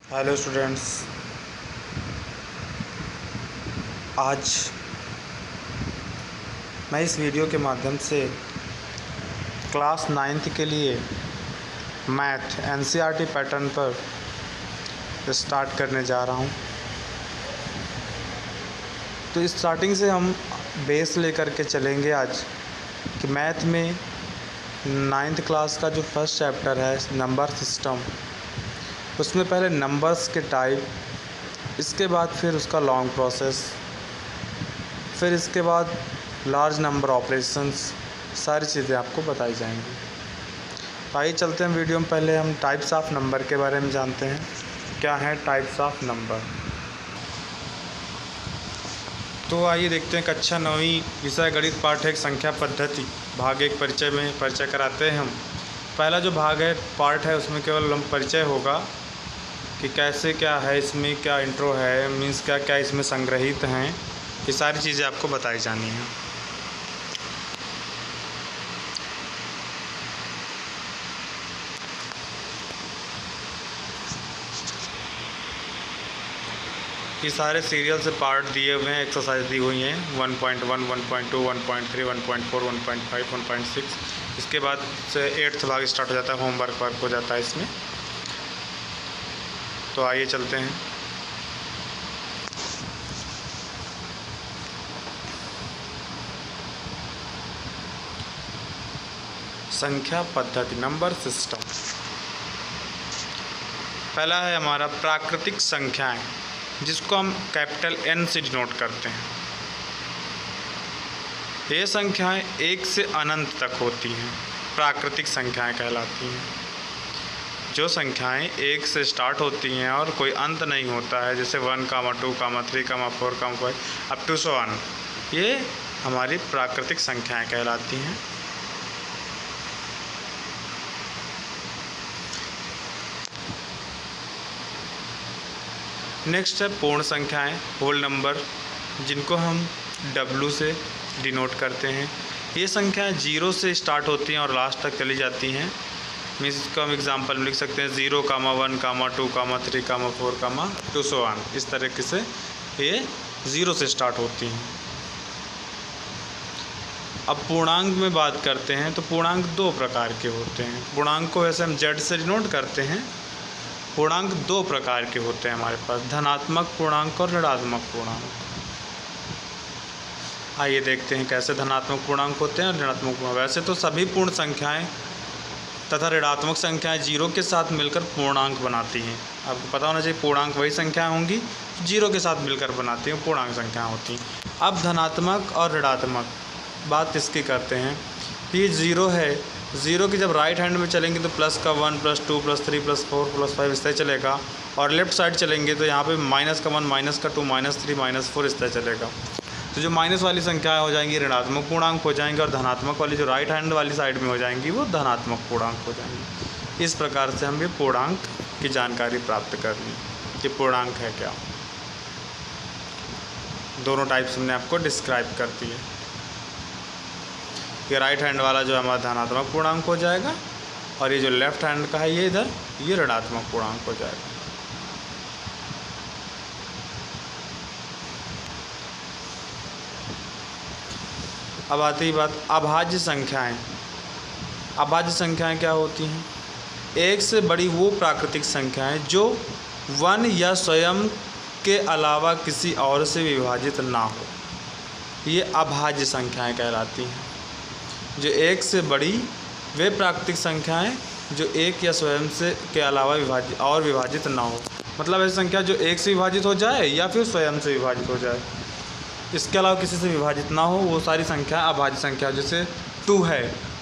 Hello students, आज मैं इस वीडियो के माध्यम से क्लास 9th के लिए मैथ एनसीईआरटी पैटर्न पर स्टार्ट करने जा रहा हूं। तो स्टार्टिंग से हम बेस लेकर के चलेंगे आज कि मैथ में 9th क्लास का जो फर्स्ट चैप्टर है नंबर सिस्टम, उसमें पहले नंबर्स के टाइप, इसके बाद फिर उसका लॉन्ग प्रोसेस, फिर इसके बाद लार्ज नंबर ऑपरेशंस, सारी चीज़ें आपको बताई जाएंगी। तो आइए चलते हैं वीडियो में। पहले हम टाइप्स ऑफ नंबर के बारे में जानते हैं। क्या है टाइप्स ऑफ नंबर? तो आइए देखते हैं कक्षा 9वीं विषय गणित पाठ एक संख्या पद्धति भाग एक परिचय में परिचय कराते हैं हम। पहला जो भाग है पार्ट है उसमें केवल हम परिचय होगा कि कैसे क्या है, इसमें क्या इंट्रो है, मीन्स क्या क्या इसमें संग्रहित हैं, ये सारी चीज़ें आपको बताई जानी है। ये सारे सीरियल से पार्ट दिए हुए हैं, एक्सरसाइज दी हुई हैं 1.1, 1.2, 1.3, 1.4, 1.5, 1.6। इसके बाद से 8th भाग स्टार्ट हो जाता है, होमवर्क वर्क हो जाता है इसमें। तो आइए चलते हैं। संख्या पद्धति नंबर सिस्टम। पहला है हमारा प्राकृतिक संख्याएं, जिसको हम कैपिटल N से डिनोट करते हैं। ये संख्याएं 1 से अनंत तक होती हैं, प्राकृतिक संख्याएं कहलाती हैं। जो संख्याएं 1 से स्टार्ट होती हैं और कोई अंत नहीं होता है, जैसे 1, 2, 3, 4, 5 अप टू सो ऑन, ये हमारी प्राकृतिक संख्याएं कहलाती हैं। नेक्स्ट है पूर्ण संख्याएं, होल नंबर, जिनको हम W से डिनोट करते हैं। ये संख्याएं 0 से स्टार्ट होती हैं और लास्ट तक चली जाती हैं। मीन्स इसको हम एग्जाम्पल में लिख सकते हैं 0, 1, 2, 3, 4, टू सो ऑन। इस तरीके से ये 0 से स्टार्ट होती हैं। अब पूर्णांक में बात करते हैं तो पूर्णांक 2 प्रकार के होते हैं। पूर्णांक को वैसे हम Z से डिनोट करते हैं। पूर्णांक 2 प्रकार के होते हैं हमारे पास, धनात्मक पूर्णांक और ऋणात्मक पूर्णांक। आइए देखते हैं कैसे धनात्मक पूर्णांक होते हैं और ऋणात्मक पूर्णांक। वैसे तो सभी पूर्ण संख्याएं तथा ऋणात्मक संख्याएं 0 के साथ मिलकर पूर्णांक बनाती हैं। आपको पता होना चाहिए पूर्णांक वही संख्याएं होंगी 0 के साथ मिलकर बनाती हैं, पूर्णांक संख्याएं होती हैं। अब धनात्मक और ऋणात्मक बात इसकी करते हैं कि 0 है, 0 की जब राइट हैंड में चलेंगे तो प्लस का 1, +2, +3, +4, +5 इस तरह चलेगा, और लेफ्ट साइड चलेंगे तो यहाँ पे माइनस का 1, माइनस का 2, -3, -4 इस तरह चलेगा। तो जो माइनस वाली संख्याएं हो जाएंगी ऋणात्मक पूर्णांक हो जाएंगे, और धनात्मक वाली जो राइट हैंड वाली साइड में हो जाएंगी वो धनात्मक पूर्णांक हो जाएंगी। इस प्रकार से हम ये पूर्णांक की जानकारी प्राप्त करनी कि पूर्णांक है क्या। दोनों टाइप्स हमने आपको डिस्क्राइब कर दिए। ये राइट हैंड वाला जो हमारा धनात्मक पूर्णांक हो जाएगा, और ये जो लेफ्ट हैंड का है ये इधर ये ऋणात्मक पूर्णांक हो जाएगा। अब आती ही बात अभाज्य संख्याएं। अभाज्य संख्याएं क्या होती हैं? 1 से बड़ी वो प्राकृतिक संख्याएं जो 1 या स्वयं के अलावा किसी और से विभाजित ना हो, ये अभाज्य संख्याएं कहलाती हैं। जो 1 से बड़ी वे प्राकृतिक संख्याएं जो 1 या स्वयं से के अलावा विभाजित ना हो, मतलब ऐसी संख्या जो 1 से विभाजित हो जाए या फिर स्वयं से विभाजित हो जाए, इसके अलावा किसी से विभाजित ना हो, वो सारी संख्या अभाज्य संख्या। जैसे 2 है,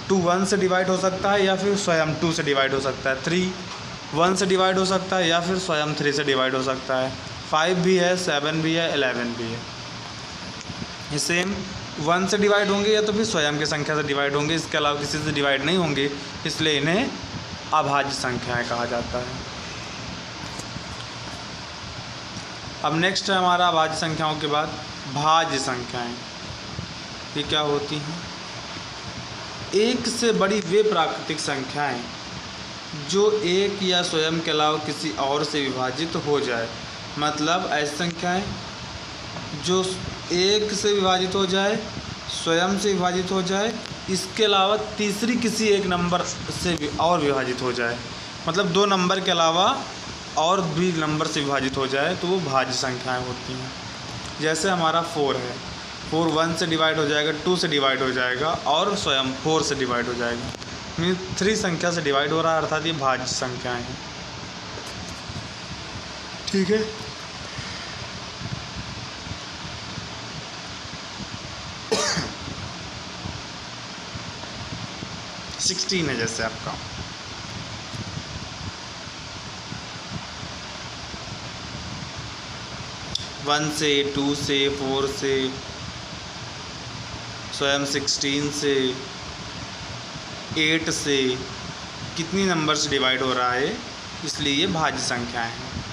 2 1 से डिवाइड हो सकता है या फिर स्वयं 2 से डिवाइड हो सकता है। 3 1 से डिवाइड हो सकता है या फिर स्वयं 3 से डिवाइड हो सकता है। 5 भी है, 7 भी है, 11 भी है। ये सेम 1 से डिवाइड होंगे या तो फिर स्वयं की संख्या से डिवाइड होंगे, इसके अलावा किसी से डिवाइड नहीं होंगे, इसलिए इन्हें अभाज्य संख्याएं कहा जाता है। अब नेक्स्ट है हमारा अभाज्य संख्याओं के बाद भाज्य संख्याएं। ये क्या होती हैं? 1 से बड़ी वे प्राकृतिक संख्याएं जो एक या स्वयं के अलावा किसी और से विभाजित हो जाए। मतलब ऐसी संख्याएं जो एक से विभाजित हो जाए, स्वयं से विभाजित हो जाए, इसके अलावा तीसरी किसी एक नंबर से और विभाजित हो जाए। मतलब दो नंबर के अलावा और भी नंबर से विभाजित हो जाए तो वो भाज्य संख्याएं होती हैं। जैसे हमारा 4 है, 4 1 से डिवाइड हो जाएगा, 2 से डिवाइड हो जाएगा और स्वयं 4 से डिवाइड हो जाएगा। मीन 3 संख्या से डिवाइड हो रहा है, अर्थात ये भाज्य संख्याएं हैं। ठीक है। सिक्सटीन है जैसे आपका 1 से, 2 से, 4 से, स्वयं 16 से, 8 से, कितनी नंबर से डिवाइड हो रहा है, इसलिए ये भाज्य संख्याएं हैं।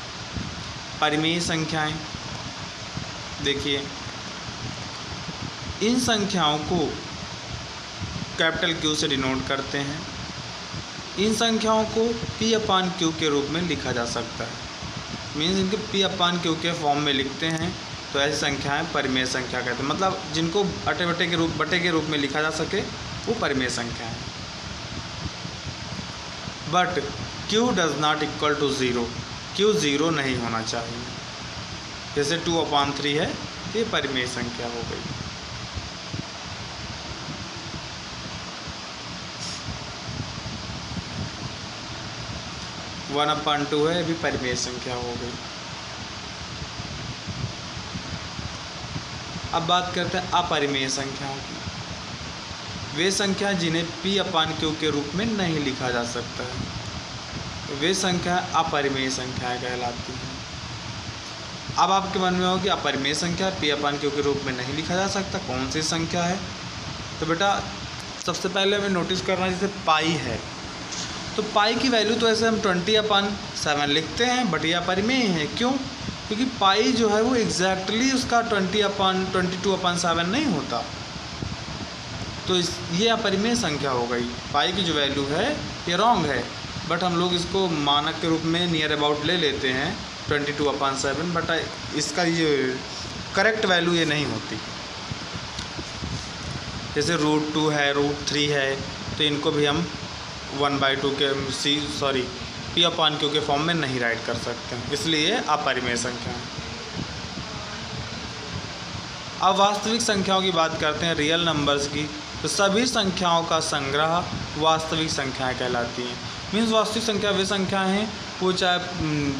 परिमेय संख्याएं देखिए, इन संख्याओं को कैपिटल Q से डिनोट करते हैं। इन संख्याओं को P/Q के रूप में लिखा जा सकता है। मीन्स इनके P/Q के फॉर्म में लिखते हैं तो ऐसी संख्याएं परिमेय संख्या कहते हैं। मतलब जिनको बटे के रूप में लिखा जा सके वो परिमेय संख्या है। But Q does not equal to 0, Q 0 नहीं होना चाहिए। जैसे 2/3 है, ये परिमेय संख्या हो गई। वन 1/2 है, ये भी परिमेय संख्या हो गई। अब बात करते हैं अपरिमेय संख्याओं की। वे संख्या जिन्हें P/Q के रूप में नहीं लिखा जा सकता है, वे संख्या अपरिमेय संख्याएं कहलाती हैं। अब आपके मन में हो कि अपरिमेय संख्या P/Q के रूप में नहीं लिखा जा सकता, कौन सी संख्या है? तो बेटा सबसे पहले हमें नोटिस करना, जैसे पाई है, तो पाई की वैल्यू तो ऐसे हम 20/7 लिखते हैं, बट ये अपरिमेय है। क्यों? क्योंकि पाई जो है वो एग्जैक्टली उसका 22/7 नहीं होता। तो ये अपरिमेय संख्या हो गई। पाई की जो वैल्यू है ये रॉन्ग है, बट हम लोग इसको मानक के रूप में नियर अबाउट ले लेते हैं 22/7, बट इसका ये करेक्ट वैल्यू ये नहीं होती। जैसे √2 है, √3 है, तो इनको भी हम 1/2 के P/Q के फॉर्म में नहीं राइट कर सकते हैं, इसलिए अपरिमेय संख्या है। अब वास्तविक संख्याओं की बात करते हैं, रियल नंबर्स की। तो सभी संख्याओं का संग्रह वास्तविक संख्याएं कहलाती हैं। मीन्स वास्तविक संख्या वे संख्या हैं, वो चाहे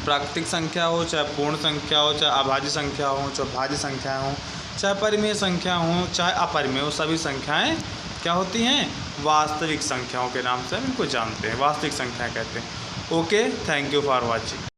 प्राकृतिक संख्या हो, चाहे पूर्ण संख्या हो, चाहे अभाज्य संख्या हो, चाहे भाज्य संख्या हो, चाहे परिमेय संख्या हो, चाहे अपरिमेय हो, सभी संख्याएं क्या होती हैं? वास्तविक संख्याओं के नाम से हम इनको जानते हैं, वास्तविक संख्या कहते हैं। Okay, thank you for watching.